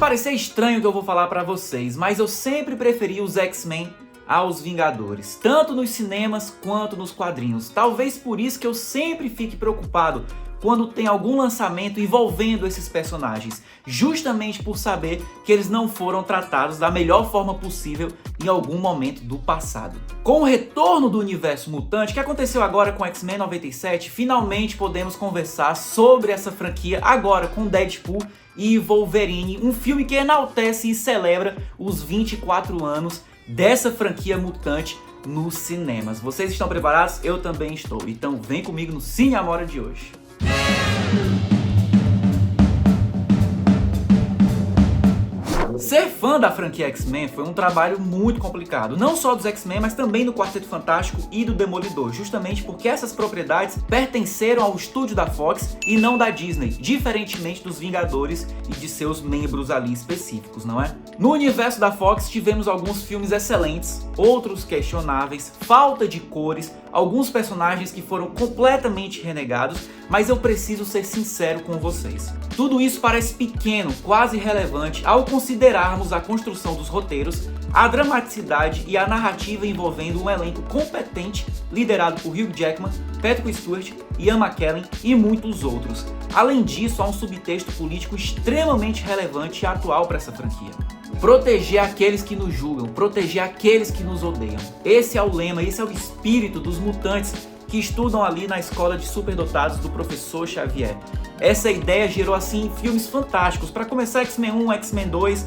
parecer estranho o que eu vou falar pra vocês, mas eu sempre preferi os X-Men aos Vingadores, tanto nos cinemas quanto nos quadrinhos. Talvez por isso que eu sempre fique preocupado quando tem algum lançamento envolvendo esses personagens, justamente por saber que eles não foram tratados da melhor forma possível em algum momento do passado. Com o retorno do universo mutante, que aconteceu agora com X-Men 97, finalmente podemos conversar sobre essa franquia agora com Deadpool e Wolverine, um filme que enaltece e celebra os 24 anos dessa franquia mutante nos cinemas. Vocês estão preparados? Eu também estou. Então vem comigo no Cine Amora de hoje. Ser fã da franquia X-Men foi um trabalho muito complicado, não só dos X-Men, mas também do Quarteto Fantástico e do Demolidor, justamente porque essas propriedades pertenceram ao estúdio da Fox e não da Disney, diferentemente dos Vingadores e de seus membros ali específicos, não é? No universo da Fox tivemos alguns filmes excelentes, outros questionáveis, falta de cores, alguns personagens que foram completamente renegados, mas eu preciso ser sincero com vocês. Tudo isso parece pequeno, quase irrelevante, ao considerarmos a construção dos roteiros, a dramaticidade e a narrativa envolvendo um elenco competente, liderado por Hugh Jackman, Patrick Stewart, Ian McKellen e muitos outros. Além disso, há um subtexto político extremamente relevante e atual para essa franquia. Proteger aqueles que nos julgam, proteger aqueles que nos odeiam. Esse é o lema, esse é o espírito dos mutantes que estudam ali na escola de superdotados do professor Xavier. Essa ideia gerou assim filmes fantásticos. Para começar, X-Men 1, X-Men 2,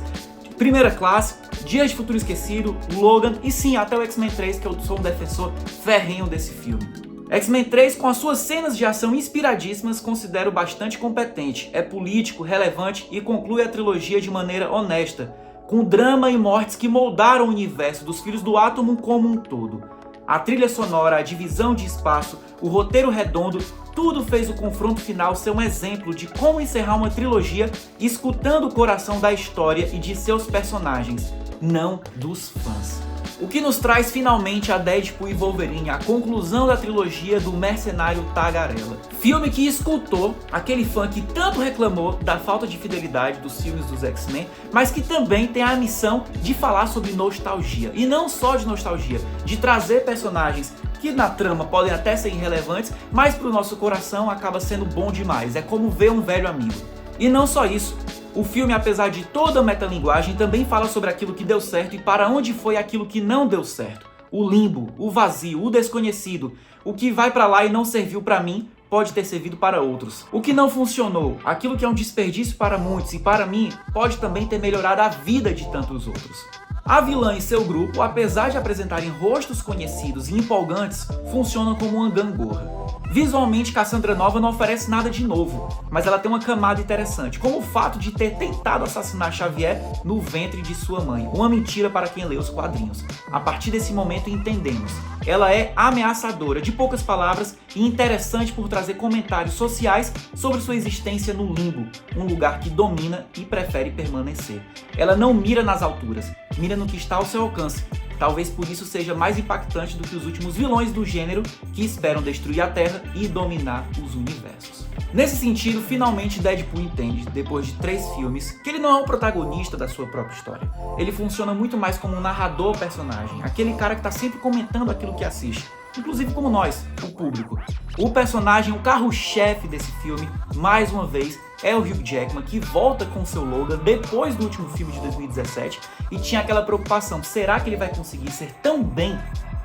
Primeira Classe, Dias de Futuro Esquecido, Logan e sim, até o X-Men 3, que eu sou um defensor ferrenho desse filme. X-Men 3, com as suas cenas de ação inspiradíssimas, considero bastante competente. É político, relevante e conclui a trilogia de maneira honesta, com drama e mortes que moldaram o universo dos Filhos do Átomo como um todo. A trilha sonora, a divisão de espaço, o roteiro redondo, tudo fez o confronto final ser um exemplo de como encerrar uma trilogia escutando o coração da história e de seus personagens, não dos fãs. O que nos traz finalmente a Deadpool e Wolverine, a conclusão da trilogia do mercenário Tagarela. Filme que escutou aquele fã que tanto reclamou da falta de fidelidade dos filmes dos X-Men, mas que também tem a missão de falar sobre nostalgia. E não só de nostalgia, de trazer personagens que na trama podem até ser irrelevantes, mas para o nosso coração acaba sendo bom demais. É como ver um velho amigo. E não só isso. O filme, apesar de toda a metalinguagem, também fala sobre aquilo que deu certo e para onde foi aquilo que não deu certo. O limbo, o vazio, o desconhecido. O que vai para lá e não serviu para mim, pode ter servido para outros. O que não funcionou, aquilo que é um desperdício para muitos e para mim, pode também ter melhorado a vida de tantos outros. A vilã e seu grupo, apesar de apresentarem rostos conhecidos e empolgantes, funcionam como uma gangorra. Visualmente, Cassandra Nova não oferece nada de novo, mas ela tem uma camada interessante, como o fato de ter tentado assassinar Xavier no ventre de sua mãe, uma mentira para quem lê os quadrinhos. A partir desse momento entendemos, ela é ameaçadora, de poucas palavras, e interessante por trazer comentários sociais sobre sua existência no limbo, um lugar que domina e prefere permanecer. Ela não mira nas alturas, mira no que está ao seu alcance. Talvez por isso seja mais impactante do que os últimos vilões do gênero que esperam destruir a Terra e dominar os universos. Nesse sentido, finalmente Deadpool entende, depois de 3 filmes, que ele não é o protagonista da sua própria história. Ele funciona muito mais como um narrador-personagem, aquele cara que está sempre comentando aquilo que assiste. Inclusive como nós, o público. O personagem, o carro-chefe desse filme, mais uma vez, é o Hugh Jackman, que volta com seu Logan depois do último filme de 2017 e tinha aquela preocupação, será que ele vai conseguir ser tão bem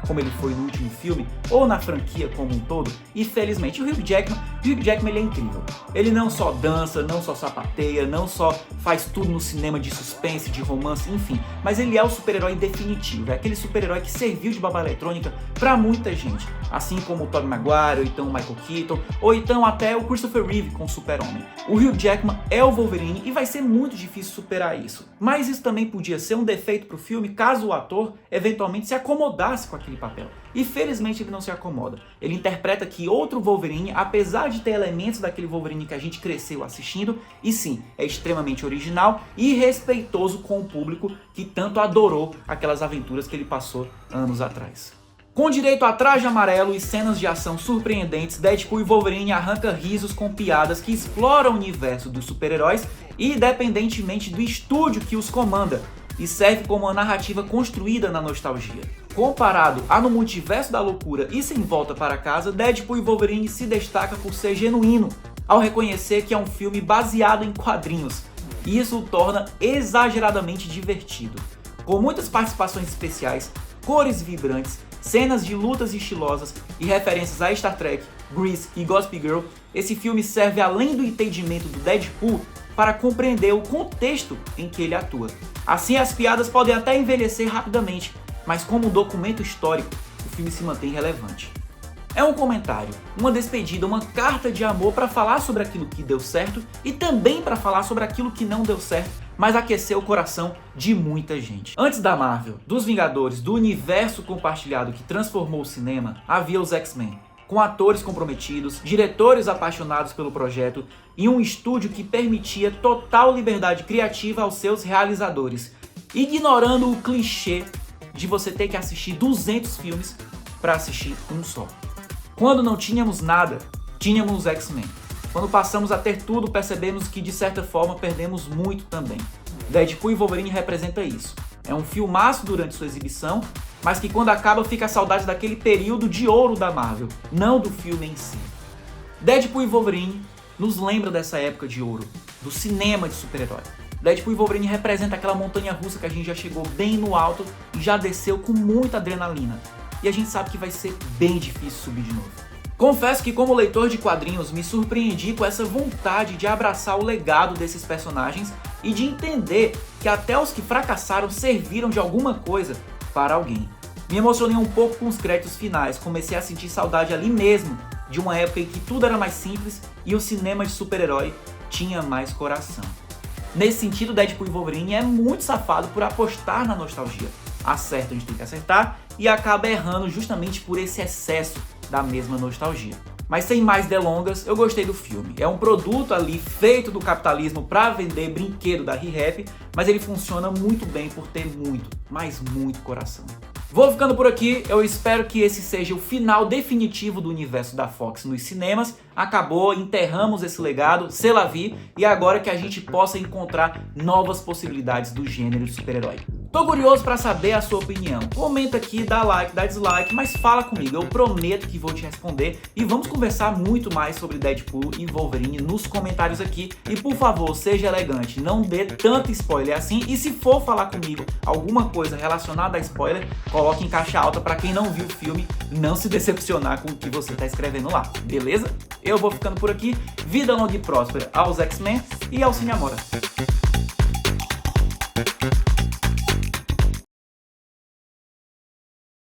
como ele foi no último filme, ou na franquia como um todo? E felizmente o Hugh Jackman ele é incrível. Ele não só dança, não só sapateia, não só faz tudo no cinema de suspense, de romance, enfim, mas ele é o super-herói definitivo, é aquele super-herói que serviu de babá eletrônica pra muita gente, assim como o Tobey Maguire, ou então o Michael Keaton, ou então até o Christopher Reeve com o Super-Homem. O Hugh Jackman é o Wolverine e vai ser muito difícil superar isso, mas isso também podia ser um defeito pro filme caso o ator eventualmente se acomodasse com aquele papel. E felizmente ele não se acomoda. Ele interpreta aqui outro Wolverine, apesar de ter elementos daquele Wolverine que a gente cresceu assistindo, e sim, é extremamente original e respeitoso com o público que tanto adorou aquelas aventuras que ele passou anos atrás. Com direito a traje amarelo e cenas de ação surpreendentes, Deadpool e Wolverine arranca risos com piadas que exploram o universo dos super-heróis independentemente do estúdio que os comanda, e serve como uma narrativa construída na nostalgia. Comparado a No Multiverso da Loucura e Sem Volta para Casa, Deadpool e Wolverine se destaca por ser genuíno, ao reconhecer que é um filme baseado em quadrinhos, e isso o torna exageradamente divertido. Com muitas participações especiais, cores vibrantes, cenas de lutas estilosas e referências a Star Trek, Grease e Gossip Girl, esse filme serve além do entendimento do Deadpool para compreender o contexto em que ele atua. Assim, as piadas podem até envelhecer rapidamente, mas como um documento histórico, o filme se mantém relevante. É um comentário, uma despedida, uma carta de amor para falar sobre aquilo que deu certo e também para falar sobre aquilo que não deu certo, mas aqueceu o coração de muita gente. Antes da Marvel, dos Vingadores, do universo compartilhado que transformou o cinema, havia os X-Men, com atores comprometidos, diretores apaixonados pelo projeto e um estúdio que permitia total liberdade criativa aos seus realizadores, ignorando o clichê de você ter que assistir 200 filmes para assistir um só. Quando não tínhamos nada, tínhamos os X-Men. Quando passamos a ter tudo, percebemos que de certa forma perdemos muito também. Deadpool e Wolverine representa isso. É um filmaço durante sua exibição, mas que quando acaba fica a saudade daquele período de ouro da Marvel, não do filme em si. Deadpool e Wolverine nos lembra dessa época de ouro, do cinema de super-herói. Deadpool e Wolverine representa aquela montanha russa que a gente já chegou bem no alto e já desceu com muita adrenalina. E a gente sabe que vai ser bem difícil subir de novo. Confesso que como leitor de quadrinhos me surpreendi com essa vontade de abraçar o legado desses personagens e de entender que até os que fracassaram serviram de alguma coisa para alguém. Me emocionei um pouco com os créditos finais, comecei a sentir saudade ali mesmo de uma época em que tudo era mais simples e o cinema de super-herói tinha mais coração. Nesse sentido, Deadpool e Wolverine é muito safado por apostar na nostalgia. Acerta onde tem que acertar e acaba errando justamente por esse excesso da mesma nostalgia. Mas sem mais delongas, eu gostei do filme. É um produto ali feito do capitalismo para vender brinquedo da ReHap, mas ele funciona muito bem por ter muito, mas muito coração. Vou ficando por aqui, eu espero que esse seja o final definitivo do universo da Fox nos cinemas. Acabou, enterramos esse legado, c'est la vie, e agora que a gente possa encontrar novas possibilidades do gênero de super-herói. Tô curioso para saber a sua opinião. Comenta aqui, dá like, dá dislike, mas fala comigo, eu prometo que vou te responder e vamos conversar muito mais sobre Deadpool e Wolverine nos comentários aqui. E por favor, seja elegante, não dê tanto spoiler assim, e se for falar comigo alguma coisa relacionada a spoiler, coloque em caixa alta para quem não viu o filme não se decepcionar com o que você tá escrevendo lá, beleza? Eu vou ficando por aqui, vida longa e próspera aos X-Men e ao Cine Amora.